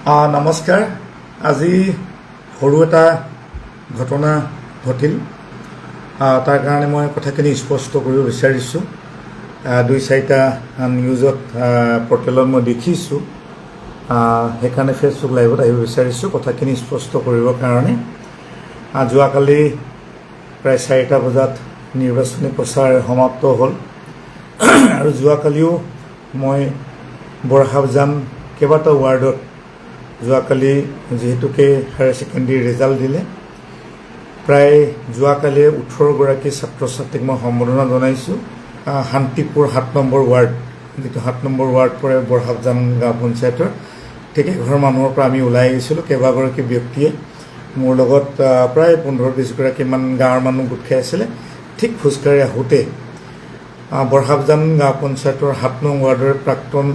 নমস্কাৰ। আজি সৰু এটা ঘটনা ঘটিল, তাৰ কাৰণে মই কথাখিনি স্পষ্ট কৰিব বিচাৰিছোঁ। 2-4টা নিউজত পৰ্টেলত মই দেখিছোঁ, সেইকাৰণে ফেচবুক লাইভত আহিব বিচাৰিছোঁ কথাখিনি স্পষ্ট কৰিবৰ কাৰণে। যোৱাকালি প্ৰায় 4টা বজাত নিৰ্বাচনী প্ৰচাৰ সমাপ্ত হ'ল আৰু যোৱাকালিও মই বৰহাবজান কেইবাটাও ৱাৰ্ডত যোৱাকালি যিহেতুকে হায়াৰ ছেকেণ্ডেৰী ৰিজাল্ট দিলে, প্ৰায় যোৱাকালি 18গৰাকী ছাত্ৰ ছাত্ৰীক মই সম্বোধনা জনাইছোঁ। শান্তিপুৰ 7 নম্বৰ ৱাৰ্ড, যিটো 7 নম্বৰ ৱাৰ্ড পৰে বৰহাবজান গাঁও পঞ্চায়তৰ, ঠিক এঘৰ মানুহৰ পৰা আমি ওলাই আহিছিলোঁ। কেইবাগৰাকী ব্যক্তিয়ে মোৰ লগত প্ৰায় 15-20গৰাকীমান গাঁৱৰ মানুহ গোট খাই আছিলে। ঠিক খোজকাঢ়ি আহোঁতে বৰহাবজান গাঁও পঞ্চায়তৰ 7 নং ৱাৰ্ডৰ প্ৰাক্তন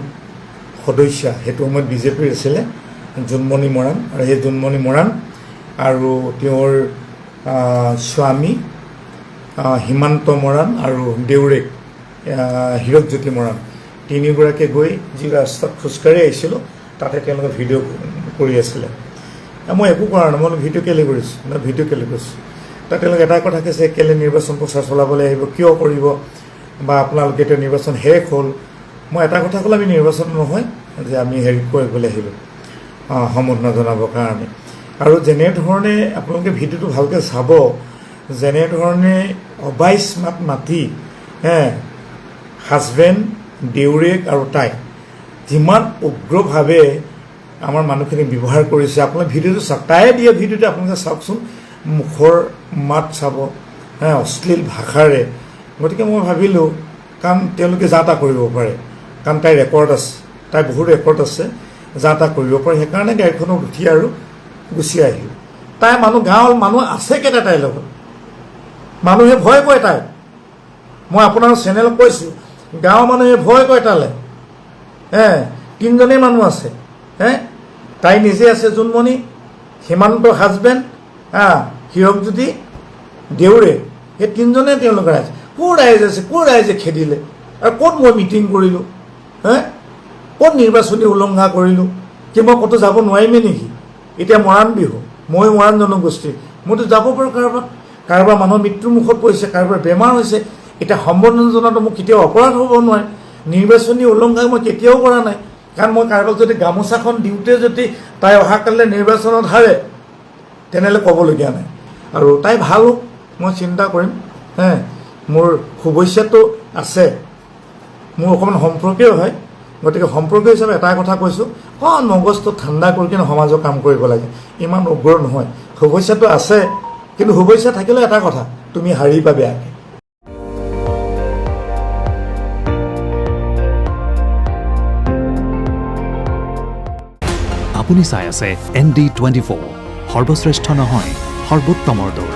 সদস্যা, সেইটো সময়ত বিজেপিৰ আছিলে, জোনমণি মৰাণ, আৰু সেই জোনমণি মৰাণ আৰু তেওঁৰ স্বামী হিমান্ত মৰাণ আৰু দেউৰেক হীৰকজ্যোতি মৰাণ, তিনিগৰাকীয়ে গৈ যি ৰাস্তাত খোজকাঢ়ি আহিছিলোঁ তাতে তেওঁলোকে ভিডিঅ' কৰি আছিলে। মই একো কৰা নাই, মই ভিডিঅ' কেলৈ কৰিছোঁ, ভিডিঅ' কেলৈ কৰিছোঁ। তাত তেওঁলোকে এটা কথা কৈছে, কেলৈ নিৰ্বাচন প্ৰচাৰ চলাবলৈ আহিব, কিয় কৰিব, বা আপোনালোকে এতিয়া নিৰ্বাচন শেষ হ'ল। মই এটা কথা ক'লে, আমি নিৰ্বাচন নহয় যে আমি হেৰি কৰিবলৈ আহিলোঁ সম্বোধনা জনাবৰ কাৰণে। আৰু যেনেধৰণে আপোনালোকে ভিডিঅ'টো ভালকৈ চাব, যেনেধৰণে অবাইচ মাত মাতি হাজবেণ্ড, দেউৰেক আৰু তাই যিমান উগ্ৰভাৱে আমাৰ মানুহখিনিক ব্যৱহাৰ কৰিছে, আপোনালোকে ভিডিঅ'টো চাওক। তাই দিয়া ভিডিঅ'টো আপোনালোকে চাওকচোন, মুখৰ মাত চাব, অশ্লীল ভাষাৰে। গতিকে মই ভাবিলোঁ, কাৰণ তেওঁলোকে যা তা কৰিব পাৰে, কাৰণ তাইৰ ৰেকৰ্ড আছে, তাইৰ বহুত ৰেকৰ্ড আছে, যা তা কৰিব পাৰে। সেইকাৰণে গাড়ীখনত উঠি আৰু গুচি আহিলোঁ। তাই গাঁৱৰ মানুহ আছে কেইটা তাইৰ লগত, মানুহে ভয় কৰে তাই। মই আপোনাৰ চেনেলত কৈছোঁ, গাঁৱৰ মানুহে ভয় কৰে তালৈ। 3জনেই মানুহ আছে, তাই নিজে আছে, জোনমণি, হিমান্ত হাজবেণ্ড, হীৰকজ্যোতি, দেউৰে, এই 3জনে তেওঁলোকৰ ৰাইজ। ক'ৰ ৰাইজ আছে, ক'ৰ ৰাইজে খেদিলে, আৰু ক'ত মই মিটিং কৰিলোঁ, ক'ত নিৰ্বাচনী উলংঘা কৰিলোঁ, কি মই ক'তো যাব নোৱাৰিমেই নেকি? এতিয়া মৰাণ বিহু, মই মৰাণ জনগোষ্ঠীৰ, মইতো যাব পাৰোঁ কাৰোবাৰ মানুহৰ মৃত্যুৰ মুখত পৰিছে, কাৰোবাৰ বেমাৰ হৈছে, এতিয়া সম্বোধন জনাটো মোক কেতিয়াও অপৰাধ হ'ব নোৱাৰে। নিৰ্বাচনী উলংঘা মই কেতিয়াও কৰা নাই, কাৰণ মই কাৰোবাক যদি গামোচাখন দিওঁতে যদি তাই অহাকালিলৈ নিৰ্বাচনত হাৰে, তেনেহ'লে ক'বলগীয়া নাই। আৰু তাই ভাল হওক, মই চিন্তা কৰিম। মোৰ শুভেচ্ছাটো আছে, মোৰ অকণমান সম্পৰ্কীয় হয়, গতিকে সম্পৰ্কীয় হিচাপে এটা কথা কৈছোঁ, মগজটো ঠাণ্ডা কৰি কিনে সমাজৰ কাম কৰিব লাগে, ইমান উগ্ৰ নহয়। শুভেচ্ছাটো আছে, কিন্তু শুভেচ্ছা থাকিলেও এটা কথা, তুমি হাৰিবা বেয়াকৈ। আপুনি চাই আছে ND24, সৰ্বশ্ৰেষ্ঠ নহয়, সৰ্বোত্তমৰ দৌৰ।